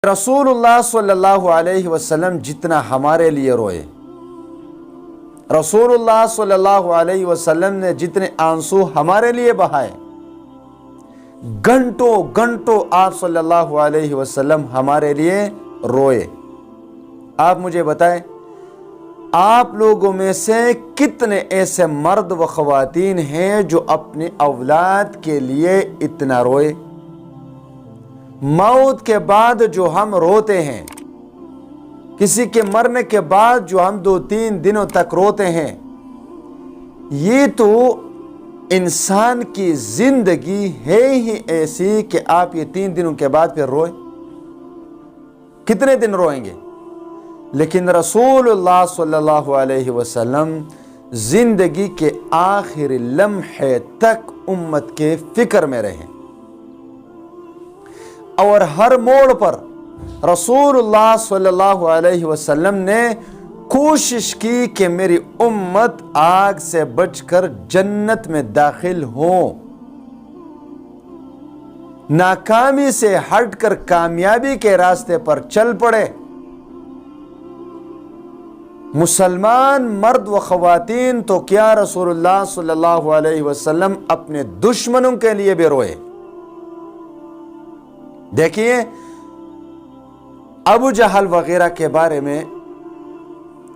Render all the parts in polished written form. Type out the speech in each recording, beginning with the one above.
رسول اللہ صلی اللہ علیہ وسلم جتنا ہمارے لیے روئے، رسول اللہ صلی اللہ علیہ وسلم نے جتنے آنسو ہمارے لیے بہائے، گھنٹوں گھنٹوں آپ صلی اللہ علیہ وسلم ہمارے لیے روئے۔ آپ مجھے بتائیں، آپ لوگوں میں سے کتنے ایسے مرد و خواتین ہیں جو اپنے اولاد کے لیے اتنا روئے؟ موت کے بعد جو ہم روتے ہیں، کسی کے مرنے کے بعد جو ہم 2-3 دنوں تک روتے ہیں، یہ تو انسان کی زندگی ہے ہی ایسی کہ آپ یہ 3 دنوں کے بعد پھر روئیں، کتنے دن روئیں گے؟ لیکن رسول اللہ صلی اللہ علیہ وسلم زندگی کے آخری لمحے تک امت کے فکر میں رہے، اور ہر موڑ پر رسول اللہ صلی اللہ علیہ وسلم نے کوشش کی کہ میری امت آگ سے بچ کر جنت میں داخل ہو، ناکامی سے ہٹ کر کامیابی کے راستے پر چل پڑے۔ مسلمان مرد و خواتین تو کیا، رسول اللہ صلی اللہ علیہ وسلم اپنے دشمنوں کے لیے بھی روئے۔ دیکھیے، ابو جہل وغیرہ کے بارے میں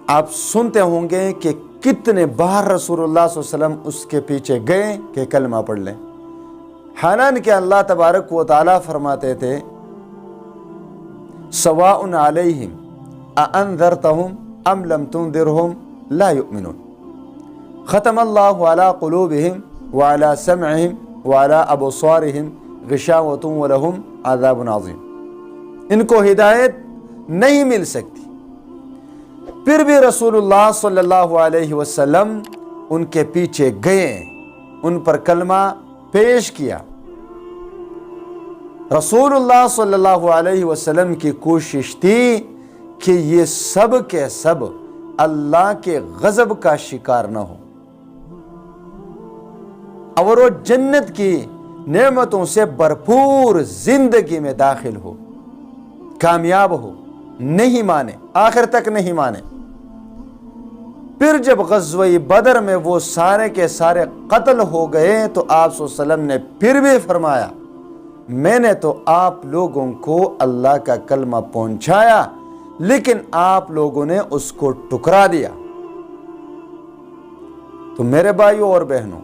آپ سنتے ہوں گے کہ کتنے بار رسول اللہ صلی اللہ علیہ وسلم اس کے پیچھے گئے کہ کلمہ پڑھ لیں، حالانکہ اللہ تبارک و تعالیٰ فرماتے تھے سواء علیہم اانذرتہم ام لم تنذرہم لا یؤمنون، ختم اللہ علی قلوبہم وعلی سمعہم وعلی ابصارہم غشاوۃ ولہم عذاب عظیم۔ ان کو ہدایت نہیں مل سکتی، پھر بھی رسول اللہ صلی اللہ علیہ وسلم ان کے پیچھے گئے، ان پر کلمہ پیش کیا۔ رسول اللہ صلی اللہ علیہ وسلم کی کوشش تھی کہ یہ سب کے سب اللہ کے غضب کا شکار نہ ہو، اور وہ جنت کی نعمتوں سے بھرپور زندگی میں داخل ہو، کامیاب ہو۔ نہیں مانے، آخر تک نہیں مانے۔ پھر جب غزوہ بدر میں وہ سارے کے سارے قتل ہو گئے تو آپ صلی اللہ علیہ وسلم نے پھر بھی فرمایا، میں نے تو آپ لوگوں کو اللہ کا کلمہ پہنچایا، لیکن آپ لوگوں نے اس کو ٹکرا دیا۔ تو میرے بھائیوں اور بہنوں،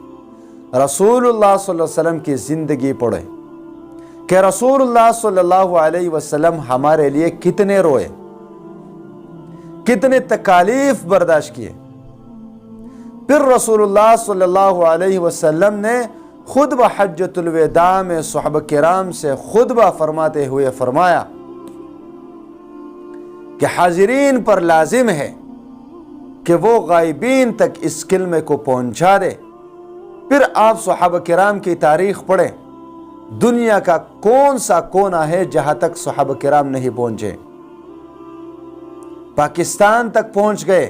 رسول اللہ صلی اللہ علیہ وسلم کی زندگی پڑھیں کہ رسول اللہ صلی اللہ علیہ وسلم ہمارے لیے کتنے روئے، کتنے تکالیف برداشت کیے۔ پھر رسول اللہ صلی اللہ علیہ وسلم نے خطبہ حجۃ الوداع میں صحابہ کرام سے خطبہ فرماتے ہوئے فرمایا کہ حاضرین پر لازم ہے کہ وہ غائبین تک اس کلمے کو پہنچا دے۔ پھر آپ صحابہ کرام کی تاریخ پڑھیں، دنیا کا کون سا کونا ہے جہاں تک صحابہ کرام نہیں پہنچے؟ پاکستان تک پہنچ گئے،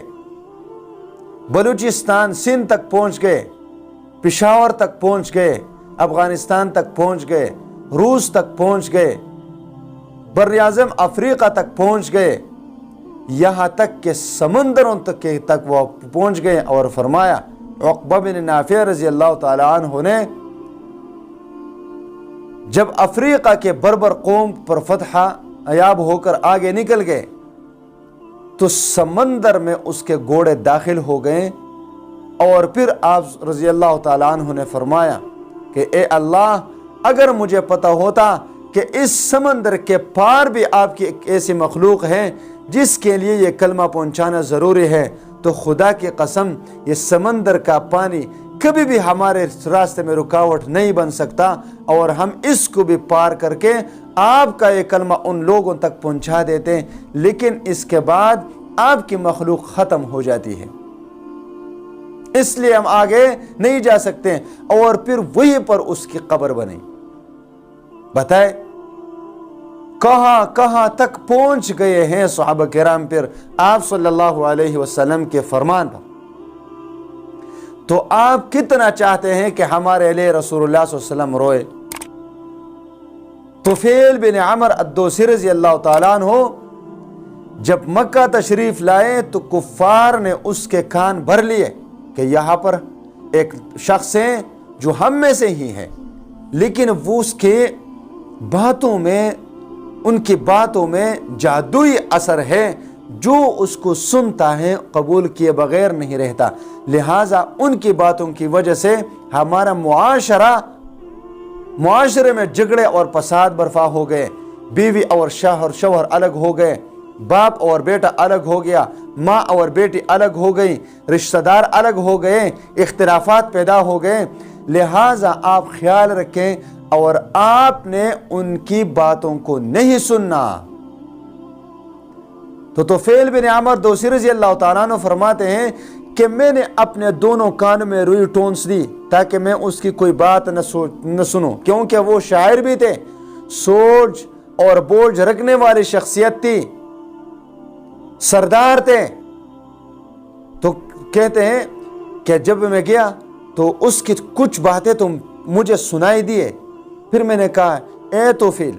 بلوچستان سندھ تک پہنچ گئے، پشاور تک پہنچ گئے، افغانستان تک پہنچ گئے، روس تک پہنچ گئے، بر اعظم افریقہ تک پہنچ گئے، یہاں تک کہ سمندروں تک وہ پہنچ گئے۔ اور فرمایا، عقبہ بن نافع رضی اللہ تعالیٰ عنہ نے جب افریقہ کے بربر قوم پر فتح یاب ہو کر آگے نکل گئے تو سمندر میں اس کے گھوڑے داخل ہو گئے، اور پھر آپ رضی اللہ تعالیٰ عنہ نے فرمایا کہ اے اللہ، اگر مجھے پتہ ہوتا کہ اس سمندر کے پار بھی آپ کی ایک ایسی مخلوق ہے جس کے لیے یہ کلمہ پہنچانا ضروری ہے، تو خدا کی قسم یہ سمندر کا پانی کبھی بھی ہمارے راستے میں رکاوٹ نہیں بن سکتا، اور ہم اس کو بھی پار کر کے آپ کا یہ کلمہ ان لوگوں تک پہنچا دیتے، لیکن اس کے بعد آپ کی مخلوق ختم ہو جاتی ہے، اس لیے ہم آگے نہیں جا سکتے۔ اور پھر وہیں پر اس کی قبر بنی۔ بتائے کہاں کہاں تک پہنچ گئے ہیں صحابہ کرام پھر آپ صلی اللہ علیہ وسلم کے فرمان پر۔ تو آپ کتنا چاہتے ہیں کہ ہمارے لیے رسول اللہ صلی اللہ علیہ وسلم روئے؟ तुफैल बिन अमर अद्दौसी रज़ी अल्लाह ताला अन्हु जब मक्का तशरीफ लाए तो कुफ्फार ने उसके कान भर लिए कि यहाँ पर एक शख्स है जो हम में से ही है, लेकिन वो उसके बातों में, उनकी बातों में जादुई असर है, जो उसको सुनता है कबूल किए बगैर नहीं रहता। लिहाजा उनकी बातों की वजह से हमारा मुआशरे में झगड़े और फसाद बर्पा हो गए, बीवी और शौहर अलग हो गए, बाप और बेटा अलग हो गया, माँ और बेटी अलग हो गई, रिश्तेदार अलग हो गए, इख्तिलाफात पैदा हो गए। लिहाजा आप ख्याल रखें और आपने उनकी बातों को नहीं सुनना। तो तुफैल बिन अमर दोसी रज़ी अल्लाह ताला अन्हु फरमाते हैं कि मैंने अपने दोनों कान में रुई टोंस दी ताकि मैं उसकी कोई बात न सुनूं, क्योंकि वो शायर भी थे, सोच और बोझ रखने वाली शख्सियत थी, सरदार थे। तो कहते हैं कि जब मैं गया तो उसकी कुछ बातें तो मुझे सुनाई दिए। फिर मैंने कहा, ए तुफैल,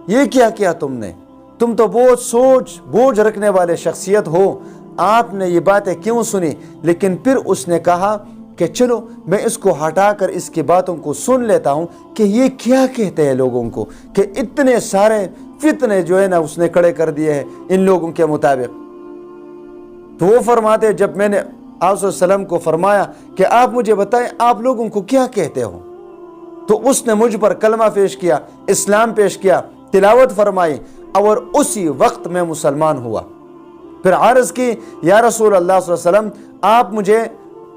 ये क्या किया तुमने? तुम तो बहुत सोच बोझ रखने वाले शख्सियत हो, आपने ये बातें क्यों सुनी? लेकिन फिर उसने कहा कि चलो मैं इसको हटाकर इसकी बातों को सुन लेता हूँ कि ये क्या कहते हैं लोगों को, कि इतने सारे फितने जो है ना उसने खड़े कर दिए हैं इन लोगों के मुताबिक। तो वो फरमाते, जब मैंने आप सल्लम को फरमाया कि आप मुझे बताएं आप लोगों को क्या कहते हो, तो उसने मुझ पर कलमा पेश किया, इस्लाम पेश किया, तिलावत फरमाई और उसी वक्त मैं मुसलमान हुआ। फिर अर्ज़ की, या रसूल अल्लाह सल्लल्लाहु अलैहि वसल्लम, आप मुझे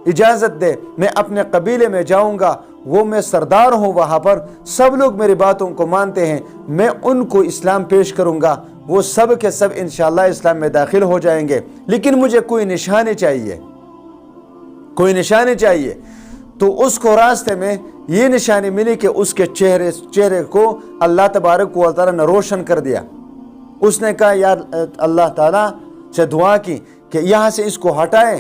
इजाज़त दे, मैं अपने कबीले में जाऊंगा, वो मैं सरदार हूँ, वहाँ पर सब लोग मेरी बातों को मानते हैं, मैं उनको इस्लाम पेश करूँगा, वो सब के सब इंशाअल्लाह इस्लाम में दाखिल हो जाएंगे, लेकिन मुझे कोई निशानी चाहिए, कोई निशानी चाहिए। तो उसको रास्ते में ये निशानी मिली कि उसके चेहरे को अल्लाह तबारक व तआला ने रोशन कर दिया। उसने कहा, यार अल्लाह ताला से दुआ की कि यहाँ से इसको हटाए,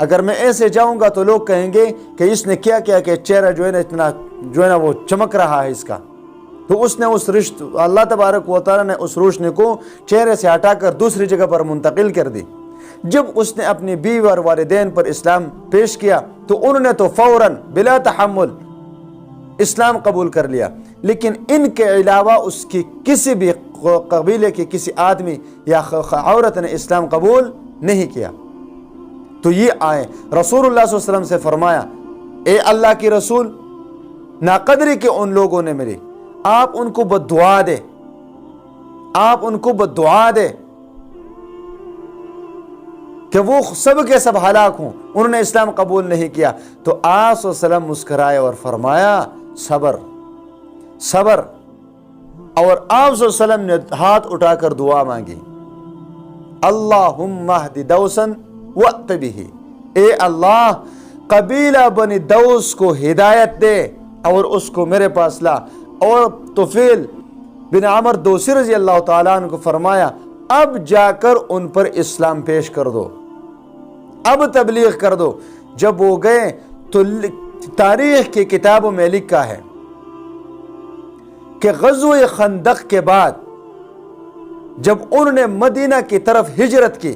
अगर मैं ऐसे जाऊंगा तो लोग कहेंगे कि इसने क्या किया कि चेहरा जो है ना इतना जो है ना वो चमक रहा है इसका। तो उसने उस अल्लाह तबारक व तआला ने उस रोशनी को चेहरे से हटाकर दूसरी जगह पर मुंतकिल कर दी। जब उसने अपनी बीवी और वालिदैन पर इस्लाम पेश किया तो उन्होंने तो फौरन बिला तहम्मुल इस्लाम कबूल कर लिया, लेकिन इनके अलावा उसकी किसी भी कबीले के किसी आदमी या औरत ने इस्लाम कबूल नहीं किया। तो ये आए रसूलुल्लाह सल्लल्लाहु अलैहि वसल्लम से फरमाया, ए अल्लाह की रसूल, नाकदरी के उन लोगों ने मेरी, आप उनको बद्दुआ दे, आप उनको बद्दुआ दे कि वो सब के सब हलाक हों, उन्होंने इस्लाम कबूल नहीं किया। तो आप सल्लल्लाहु अलैहि वसल्लम मुस्कराए और फरमाया, सबर सबर। और आप सल्लल्लाहु अलैहि वसल्लम ने हाथ उठाकर दुआ मांगी, अल्लाहुम्मा हदी दौसन वत्तबिही, ए अल्लाह कबीला बनी दौस को हिदायत दे और उसको मेरे पास ला। और तुफैल बिन अमर दोसी रज़ी अल्लाह ताला अन्हु को फरमाया, अब जाकर उन पर इस्लाम पेश कर दो, अब तबलीग कर दो। जब वो गए तो तारीख की किताबों में लिखा है कि ग़ज़वे खंदक के बाद जब उन्होंने मदीना की तरफ हिजरत की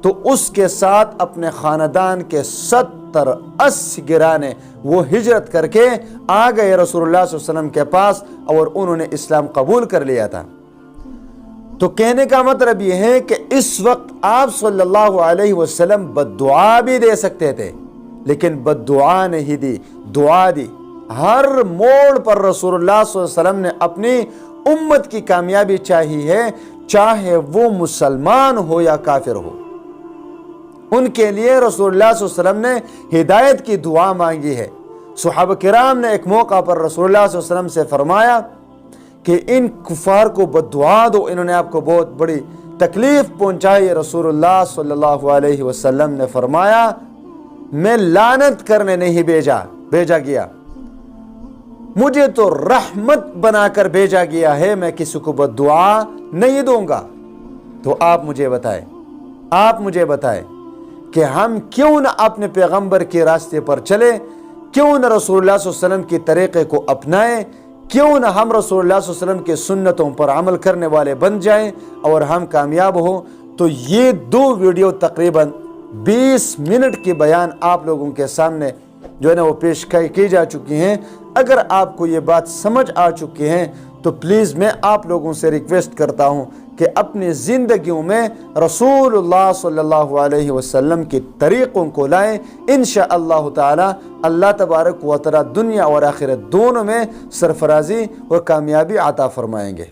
तो उसके साथ अपने खानदान के 70-80 गिराने वो हिजरत करके आ गए रसूलुल्लाह सल्लल्लाहु अलैहि वसल्लम के पास और उन्होंने इस्लाम कबूल कर लिया था। तो कहने का मतलब यह है कि इस वक्त आप सल्लल्लाहु अलैहि वसल्लम बद्दुआ भी दे सकते थे, लेकिन बद्दुआ नहीं दी, दुआ दी। हर मोड़ पर रसूलुल्लाह सल्लल्लाहु अलैहि वसल्लम ने अपनी उम्मत की कामयाबी चाही है, चाहे वो मुसलमान हो या काफिर हो। उनके लिए रसूलुल्लाह सल्लल्लाहु अलैहि वसल्लम ने हिदायत की दुआ मांगी है। सहाबा किराम ने एक मौका पर रसूलुल्लाह सल्लल्लाहु अलैहि वसल्लम से फरमाया कि इन कुफार को बद्दुआ दो, इन्होंने आपको बहुत बड़ी तकलीफ पहुंचाई। रसूलुल्लाह सल्लल्लाहु अलैहि वसल्लम ने फरमाया, मैं लानत करने नहीं भेजा गया, मुझे तो रहमत बनाकर भेजा गया है, मैं किसी को बद्दुआ नहीं दूंगा। तो आप मुझे बताएं कि हम क्यों न अपने पैगंबर के रास्ते पर चले, क्यों न रसूलुल्लाह सल्लल्लाहु अलैहि वसल्लम के तरीक़े को अपनाएं, کیوں نہ ہم رسول اللہ صلی اللہ علیہ وسلم کے سنتوں پر عمل کرنے والے بن جائیں اور ہم کامیاب ہوں۔ تو یہ 2 ویڈیو تقریباً 20 منٹ کی بیان آپ لوگوں کے سامنے جو ہے نا وہ پیش کی جا چکی ہیں۔ اگر آپ کو یہ بات سمجھ آ چکی ہیں تو پلیز میں آپ لوگوں سے ریکویسٹ کرتا ہوں کہ اپنی زندگیوں میں رسول اللہ صلی اللہ علیہ وسلم کے طریقوں کو لائیں۔ انشاءاللہ تعالی اللہ تبارک و تعالی دنیا اور آخرت دونوں میں سرفرازی اور کامیابی عطا فرمائیں گے۔